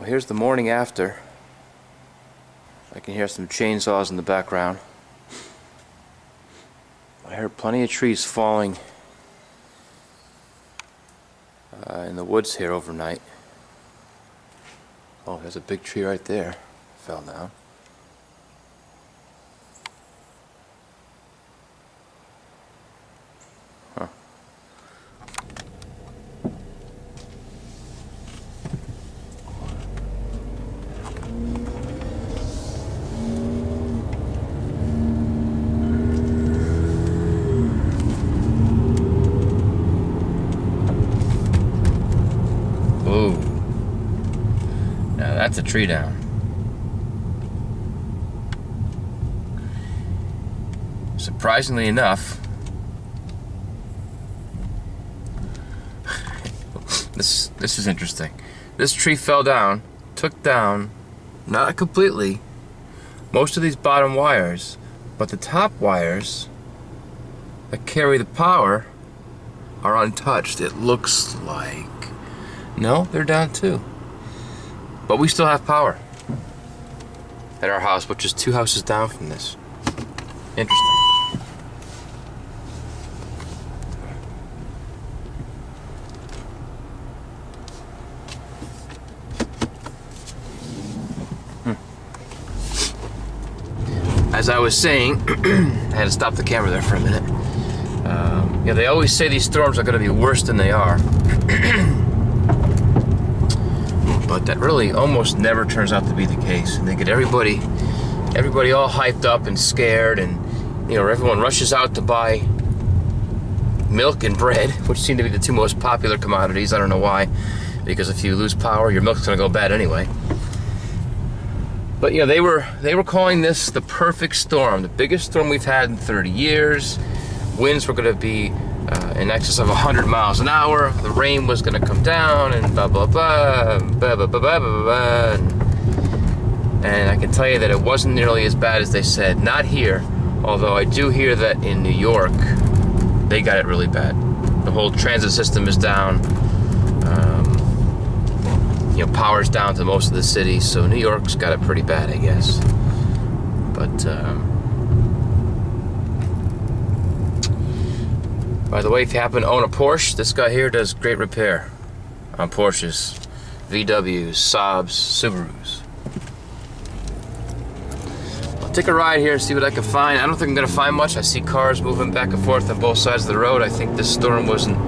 Well, here's the morning after. I can hear some chainsaws in the background. I heard plenty of trees falling in the woods here overnight. Oh, there's a big tree right there. Fell down. Huh. Ooh. Now that's a tree down. Surprisingly enough, this is interesting. This tree fell down, took down, not completely, most of these bottom wires, but the top wires that carry the power are untouched. It looks like. No, they're down too. But we still have power at our house, which is 2 houses down from this. Interesting. As I was saying, I had to stop the camera there for a minute. Yeah, they always say these storms are going to be worse than they are. But that really almost never turns out to be the case. And they get everybody all hyped up and scared, and you know, everyone rushes out to buy milk and bread, which seem to be the 2 most popular commodities. I don't know why, because if you lose power, your milk's going to go bad anyway. But you know, they were calling this the perfect storm, the biggest storm we've had in 30 years. Winds were going to be in excess of 100 miles an hour. The rain was going to come down, and blah blah blah, blah blah blah blah blah, blah. And I can tell you that it wasn't nearly as bad as they said. Not here, although I do hear that in New York they got it really bad. The whole transit system is down. You know, power's down to most of the cities, so New York's got it pretty bad, I guess. But by the way, if you happen to own a Porsche, this guy here does great repair on Porsches, VWs, Saabs, Subarus. I'll take a ride here and see what I can find. I don't think I'm going to find much. I see cars moving back and forth on both sides of the road. I think this storm wasn't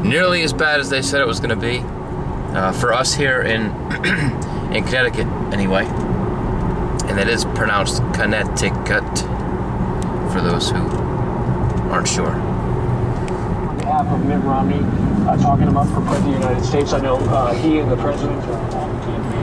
nearly as bad as they said it was going to be. For us here in Connecticut, anyway. And that is pronounced Connecticut, for those who aren't sure. On behalf of Mitt Romney, talking about for President of the United States, I know he and the President are on the campaign.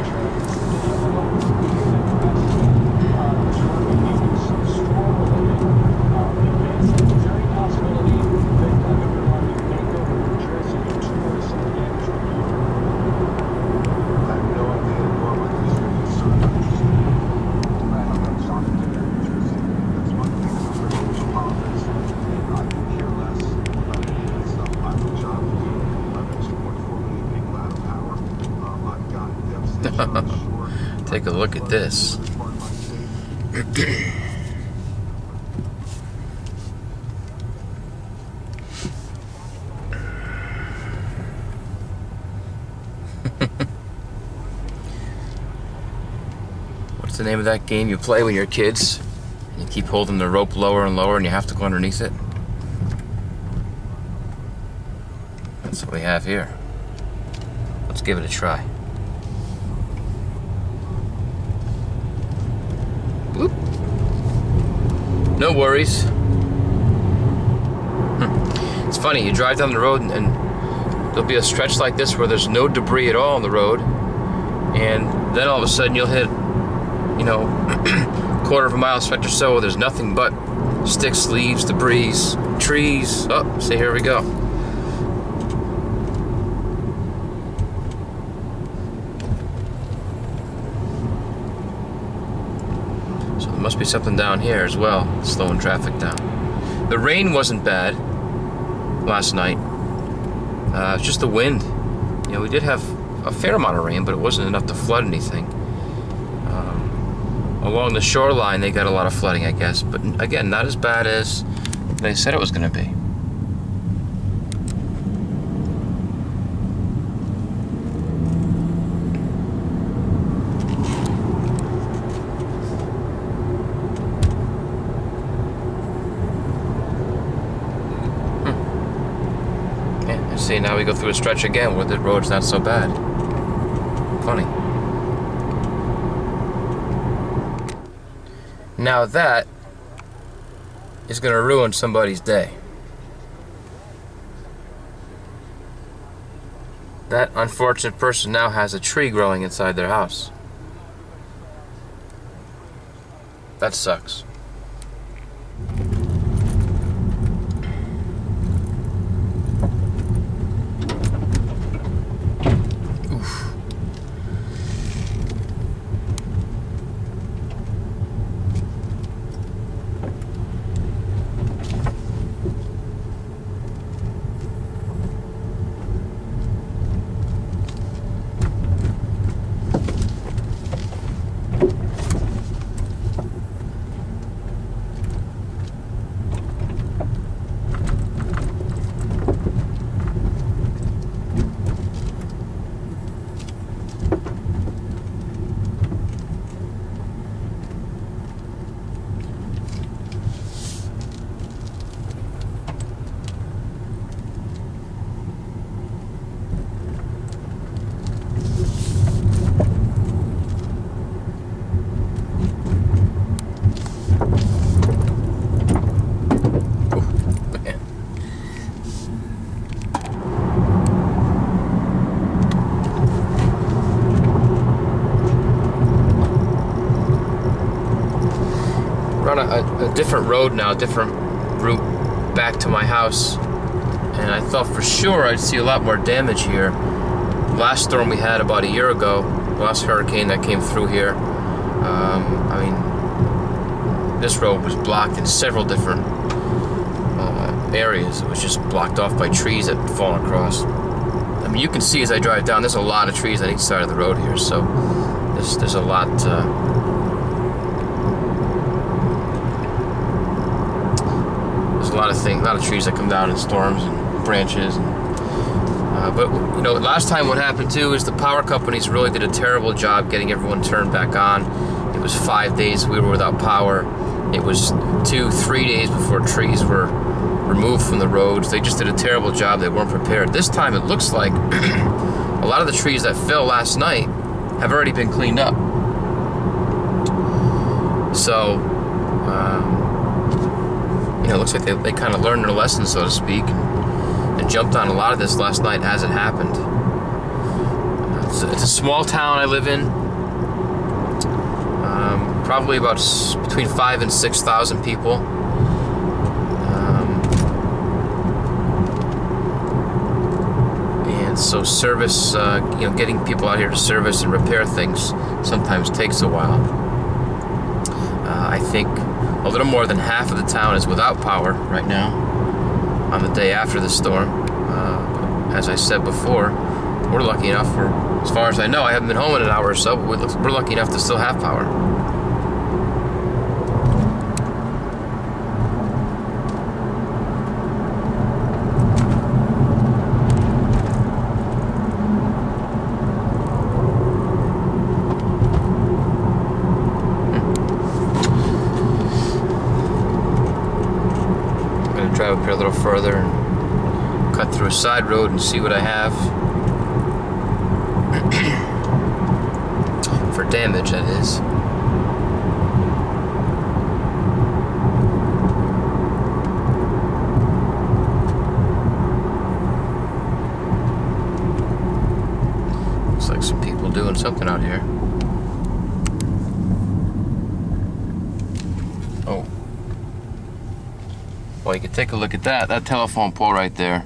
Take a look at this. What's the name of that game you play when you're kids? You keep holding the rope lower and lower and you have to go underneath it? That's what we have here. Let's give it a try. Whoop. No worries. It's funny, you drive down the road and there'll be a stretch like this where there's no debris at all on the road, and then all of a sudden you'll hit, you know, quarter of a mile stretch or so where there's nothing but sticks, leaves, debris, trees. Oh, see, here we go. Must be something down here as well, slowing traffic down. The rain wasn't bad last night. It's just the wind. You know, we did have a fair amount of rain, but it wasn't enough to flood anything. Along the shoreline, they got a lot of flooding, I guess, but again, not as bad as they said it was going to be. Yeah, see, now we go through a stretch again where the road's not so bad. Funny. Now that is going to ruin somebody's day. That unfortunate person now has a tree growing inside their house. That sucks. On a different road now, different route back to my house, and I thought for sure I'd see a lot more damage here. Last storm we had about a year ago, the last hurricane that came through here, I mean, this road was blocked in several different areas. It was just blocked off by trees that had fallen across. I mean, you can see as I drive down, there's a lot of trees on each side of the road here, so there's a lot. A lot of trees that come down in storms and branches. But you know, last time what happened too is the power companies really did a terrible job getting everyone turned back on. It was 5 days we were without power. It was 2-3 days before trees were removed from the roads. They just did a terrible job. They weren't prepared. This time it looks like a lot of the trees that fell last night have already been cleaned up. So you know, it looks like they kind of learned their lesson, so to speak, and jumped on a lot of this last night as it happened. It's a small town I live in, probably about between 5,000 and 6,000 people. And so service, you know, getting people out here to service and repair things sometimes takes a while. I think a little more than half of the town is without power right now on the day after the storm. As I said before, we're lucky enough, as far as I know, I haven't been home in an hour or so, but we're lucky enough to still have power. Drive up here a little further and cut through a side road and see what I have for damage, that is. Looks like some people doing something out here. Oh. Well, you can take a look at that. That telephone pole right there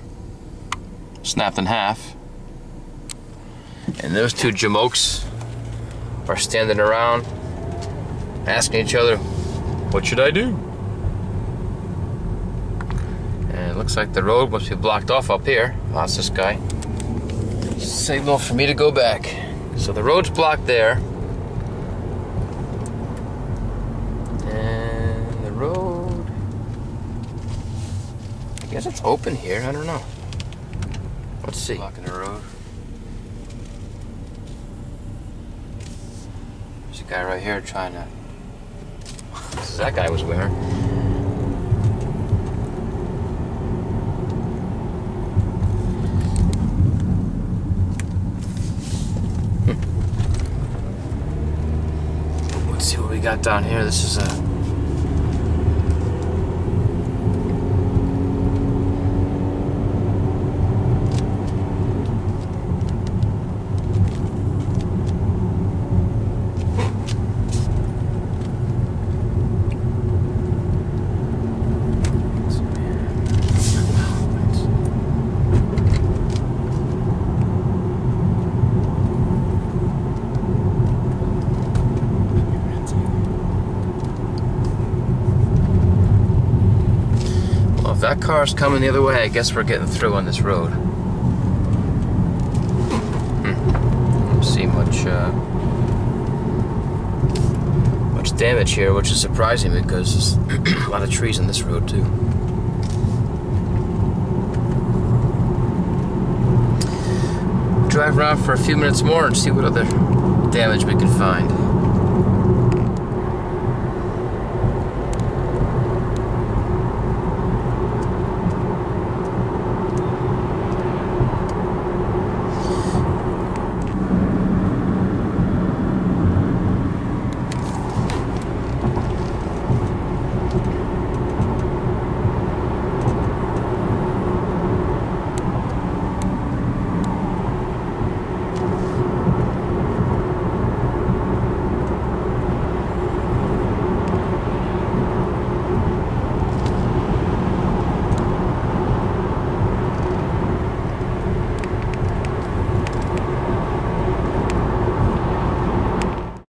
snapped in half. And those two jamokes are standing around asking each other, what should I do? And it looks like the road must be blocked off up here. Oh, that's this guy. signal for me to go back. So the road's blocked there. And the road, I guess it's open here, I don't know. Let's see. Blocking the road. There's a guy right here trying to... This is that guy was wearing. Let's see what we got down here. This is a... If that car's coming the other way, I guess we're getting through on this road. Don't see much damage here, which is surprising because there's a lot of trees on this road too. Drive around for a few minutes more and see what other damage we can find.